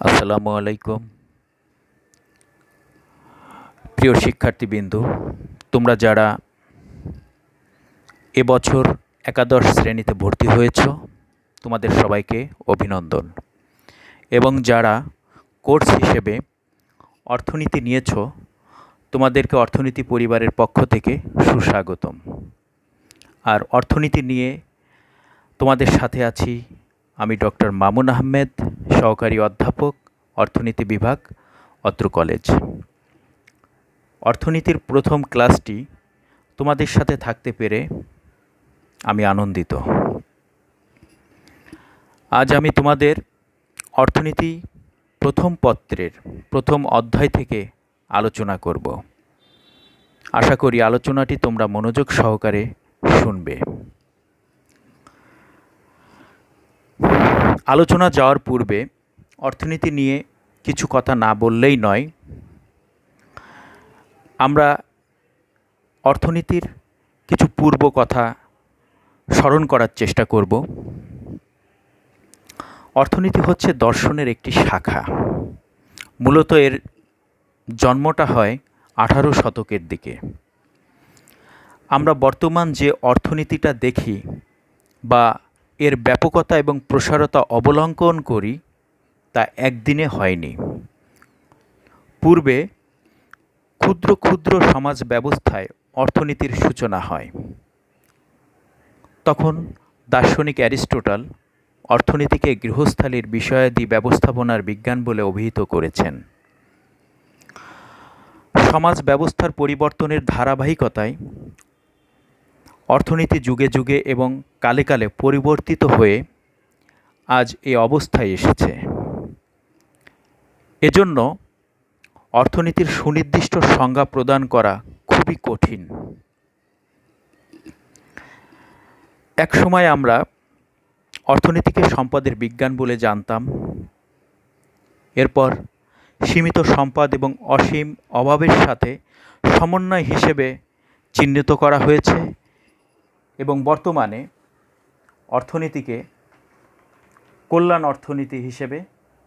আসসালামু আলাইকুম। প্রিয় শিক্ষার্থীবৃন্দু, তোমরা যারা এবছর একাদশ শ্রেণীতে ভর্তি হয়েছ, তোমাদের সবাইকে অভিনন্দন। এবং যারা কোর্স হিসেবে অর্থনীতি নিয়েছ, তোমাদেরকে অর্থনীতি পরিবারের পক্ষ থেকে সুস্বাগতম। আর অর্থনীতি নিয়ে তোমাদের সাথে আছি আমি ডক্টর মামুন আহমেদ, সহকারী অধ্যাপক, অর্থনীতি বিভাগ, অত্র কলেজ। অর্থনীতির প্রথম ক্লাসটি তোমাদের সাথে থাকতে পেরে আমি আনন্দিত। আজ আমি তোমাদের অর্থনীতি প্রথম পত্রের প্রথম অধ্যায় থেকে আলোচনা করব। আশা করি আলোচনাটি তোমরা মনোযোগ সহকারে শুনবে। আলোচনা যাওয়ার পূর্বে অর্থনীতি নিয়ে কিছু কথা না বললেই নয়। আমরা অর্থনীতির কিছু পূর্ব কথা স্মরণ করার চেষ্টা করব। অর্থনীতি হচ্ছে দর্শনের একটি শাখা। মূলত এর জন্মটা হয় 18 শতকের দিকে। আমরা বর্তমান যে অর্থনীতিটা দেখি বা এর ব্যাপকতা এবং প্রসারতা অবলম্বন করি, তা একদিনে হয়নি। পূর্বে ক্ষুদ্র ক্ষুদ্র সমাজ ব্যবস্থায় অর্থনীতির সূচনা হয়। তখন দার্শনিক অ্যারিস্টটল অর্থনীতিকে গৃহস্থালির বিষয়াদি ব্যবস্থাপনার বিজ্ঞান বলে অভিহিত করেছেন। সমাজ ব্যবস্থার পরিবর্তনের ধারাবাহিকতায় অর্থনীতি যুগে যুগে এবং কালে কালে পরিবর্তিত হয়ে আজ এই অবস্থায় এসেছে। এজন্য অর্থনীতির সুনির্দিষ্ট সংজ্ঞা প্রদান করা খুবই কঠিন। এক সময় আমরা অর্থনীতিকে সম্পদের বিজ্ঞান বলে জানতাম। এরপর সীমিত সম্পদ এবং অসীম অভাবের সাথে সমন্বয় হিসেবে চিহ্নিত করা হয়েছে এবং বর্তমানে অর্থনীতিকে কল্যাণ অর্থনীতি হিসেবে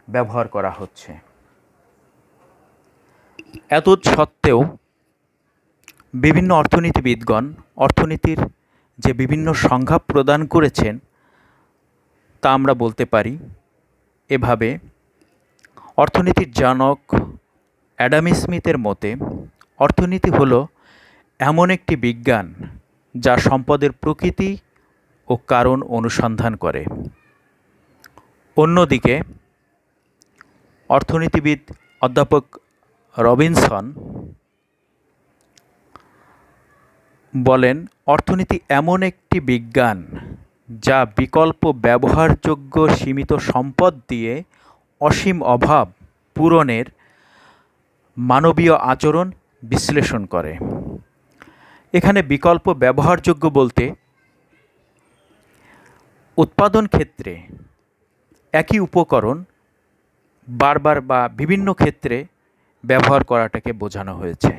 ব্যবহার করা হচ্ছে। এতদ সত্ত্বেও বিভিন্ন অর্থনীতিবিদগণ অর্থনীতির যে বিভিন্ন সংজ্ঞা প্রদান করেছেন, তা আমরা বলতে পারি এভাবে। অর্থনীতির জনক অ্যাডাম স্মিথের মতে অর্থনীতি হলো এমন একটি বিজ্ঞান যা সম্পদের প্রকৃতি ও কারণ অনুসন্ধান করে। অন্যদিকে অর্থনীতিবিদ অধ্যাপক রবিনসন বলেন, অর্থনীতি এমন একটি বিজ্ঞান যা বিকল্প ব্যবহারযোগ্য সীমিত সম্পদ দিয়ে অসীম অভাব পূরণের মানবীয় আচরণ বিশ্লেষণ করে। এখানে বিকল্প ব্যবহারযোগ্য বলতে উৎপাদন ক্ষেত্রে একই উপকরণ বারবার বা বিভিন্ন ক্ষেত্রে ব্যবহার করাটাকে বোঝানো হয়েছে।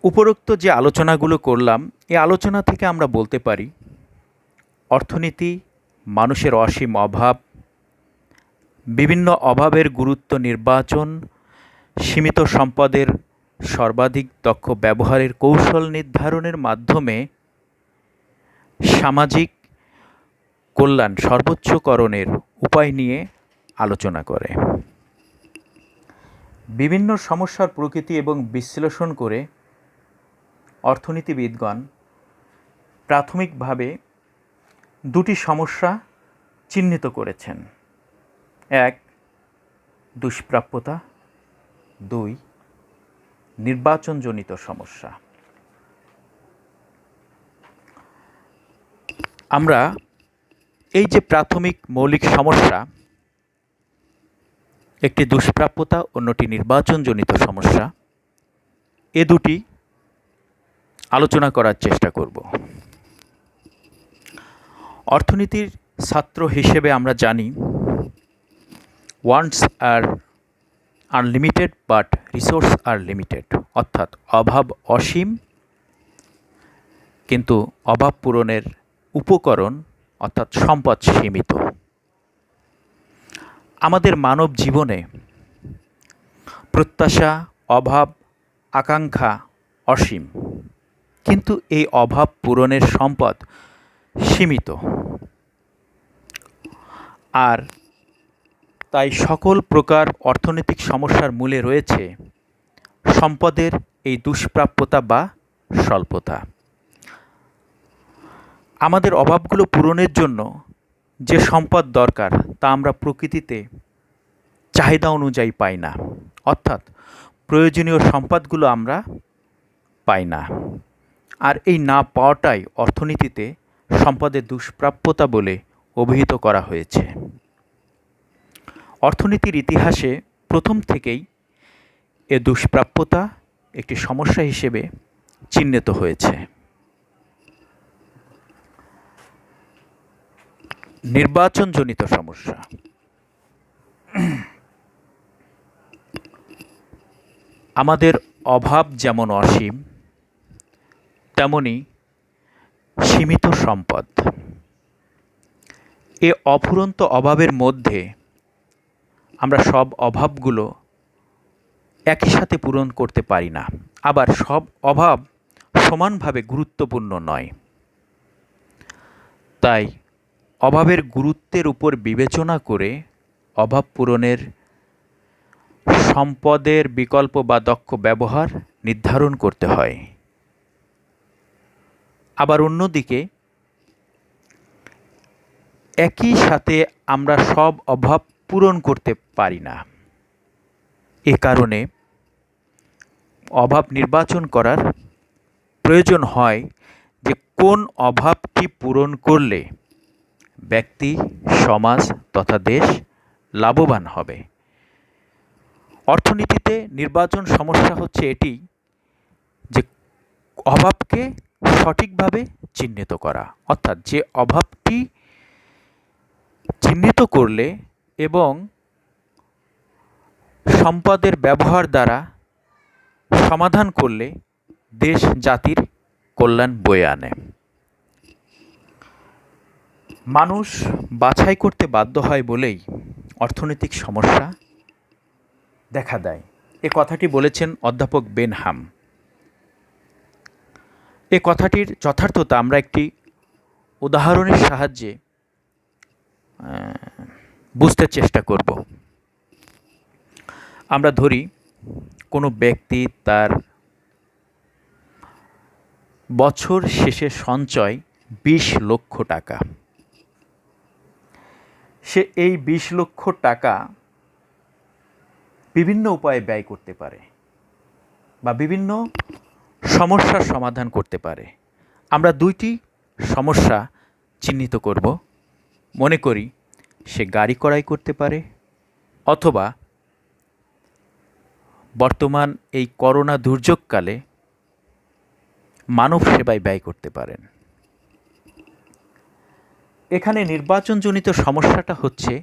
উপরোক্ত যে আলোচনাগুলো করলাম, এই আলোচনা থেকে আমরা বলতে পারি অর্থনীতি মানুষের অসীম অভাব, বিভিন্ন অভাবের গুরুত্ব নির্বাচন, সীমিত সম্পদের সর্বাধিক দক্ষ ব্যবহারের কৌশল নির্ধারণের মাধ্যমে সামাজিক কল্যাণ সর্বোচ্চকরণের উপায় নিয়ে আলোচনা করে। বিভিন্ন সমস্যার প্রকৃতি এবং বিশ্লেষণ করে অর্থনীতিবিদগণ প্রাথমিকভাবে দুটি সমস্যা চিহ্নিত করেছেন। এক, দুষ্প্রাপ্যতা। দুই, নির্বাচনজনিত সমস্যা। আমরা এই যে প্রাথমিক মৌলিক সমস্যা, একটি দুষ্প্রাপ্যতা, অন্যটি নির্বাচনজনিত সমস্যা, এ দুটি আলোচনা করার চেষ্টা করব। অর্থনীতির ছাত্র হিসেবে আমরা জানি wants are unlimited but resources are limited, অর্থাৎ অভাব অসীম কিন্তু অভাব পূরণের উপকরণ অর্থাৎ সম্পদ সীমিত। আমাদের মানব জীবনে প্রত্যাশা, অভাব, আকাঙ্ক্ষা অসীম, কিন্তু এই অভাব পূরণের সম্পদ সীমিত। আর তাই সকল প্রকার অর্থনৈতিক সমস্যার মূলে রয়েছে সম্পদের এই দুষ্প্রাপ্যতা বা স্বল্পতা। আমাদের অভাবগুলো পূরণের জন্য যে সম্পদ দরকার তা আমরা প্রকৃতিতে চাহিদা অনুযায়ী পাই না, অর্থাৎ প্রয়োজনীয় সম্পদগুলো আমরা পাই না। আর এই না পাওয়াটাই অর্থনীতিতে সম্পদের দুষ্প্রাপ্যতা বলে অভিহিত করা হয়েছে। অর্থনীতির ইতিহাসে প্রথম থেকেই এ দুষ্প্রাপ্যতা একটি সমস্যা হিসেবে চিহ্নিত হয়েছে। নির্বাচনজনিত সমস্যা। আমাদের অভাব যেমন অসীম, তেমনি সীমিত সম্পদ। এ অফুরন্ত অভাবের মধ্যে আমরা সব অভাবগুলো একই সাথে পূরণ করতে পারি না, আবার সব অভাব সমানভাবে গুরুত্বপূর্ণ নয়। তাই অভাবের গুরুত্বের উপর বিবেচনা করে অভাব পূরণের সম্পদের বিকল্প বা দক্ষ ব্যবহার নির্ধারণ করতে হয়। আবার অন্যদিকে একই সাথে আমরা সব অভাব পূরণ করতে পারি না। এ কারণে অভাব নির্বাচন করার প্রয়োজন হয় যে কোন অভাবটি পূরণ করলে ব্যক্তি, সমাজ তথা দেশ লাভবান হবে। অর্থনীতিতে নির্বাচন সমস্যা হচ্ছে এটি যে অভাবকে সঠিকভাবে চিহ্নিত করা, অর্থাৎ যে অভাবটি চিহ্নিত করলে এবং সম্পদের ব্যবহার দ্বারা সমাধান করলে দেশ জাতির কল্যাণ বয়ে আনে। মানুষ বাছাই করতে বাধ্য হয় বলেই অর্থনৈতিক সমস্যা দেখা দেয়। এ কথাটি বলেছেন অধ্যাপক বেনহাম। এ কথাটির যথার্থতা আমরা একটি উদাহরণের সাহায্যে বুঝতে চেষ্টা করব। আমরা ধরি কোনো ব্যক্তি তার বছর শেষে সঞ্চয় 20 লক্ষ টাকা। সে এই 20 লক্ষ টাকা বিভিন্ন উপায়ে ব্যয় করতে পারে বা বিভিন্ন সমস্যার সমাধান করতে পারে। আমরা দুইটি সমস্যা চিহ্নিত করব। মনে করি সে গাড়ি ক্রয় করতে পারে, অথবা বর্তমান এই করোনা দুর্যোগকালে মানব সেবায় ব্যয় করতে পারেন। এখানে নির্বাচনজনিত সমস্যাটা হচ্ছে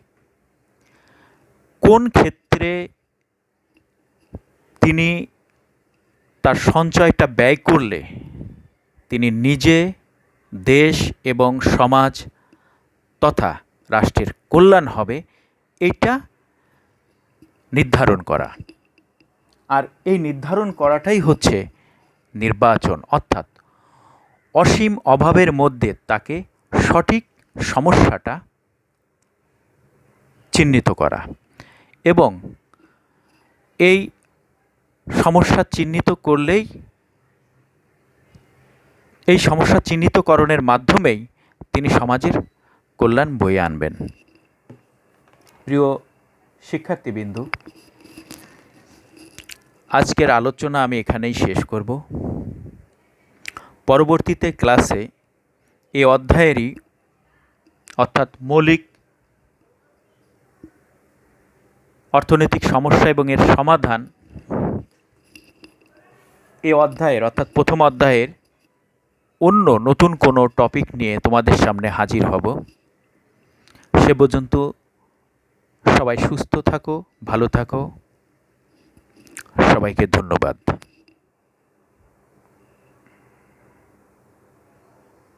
কোন ক্ষেত্রে তিনি তার সঞ্চয়টা ব্যয় করলে তিনি নিজে, দেশ এবং সমাজ তথা রাষ্ট্রের কল্যাণ হবে, এটা নির্ধারণ করা। আর এই নির্ধারণ করাটাই হচ্ছে নির্বাচন, অর্থাৎ অসীম অভাবের মধ্যে তাকে সঠিক সমস্যাটা চিহ্নিত করা এবং এই সমস্যা চিহ্নিত করলেই, এই সমস্যা চিহ্নিতকরণের মাধ্যমেই তিনি সমাজের কল্যাণ বয়ে আনবেন। প্রিয় শিক্ষার্থীবৃন্দ, আজকের আলোচনা আমি এখানেই শেষ করব। পরবর্তীতে ক্লাসে এই অধ্যায়েরই অর্থাৎ মৌলিক অর্থনৈতিক সমস্যা এবং এর সমাধান, এই অধ্যায়ের অর্থাৎ প্রথম অধ্যায়ের অন্য নতুন কোনো টপিক নিয়ে তোমাদের সামনে হাজির হব। সে পর্যন্ত সবাই সুস্থ থাকো, ভালো থাকো। সবাইকে ধন্যবাদ।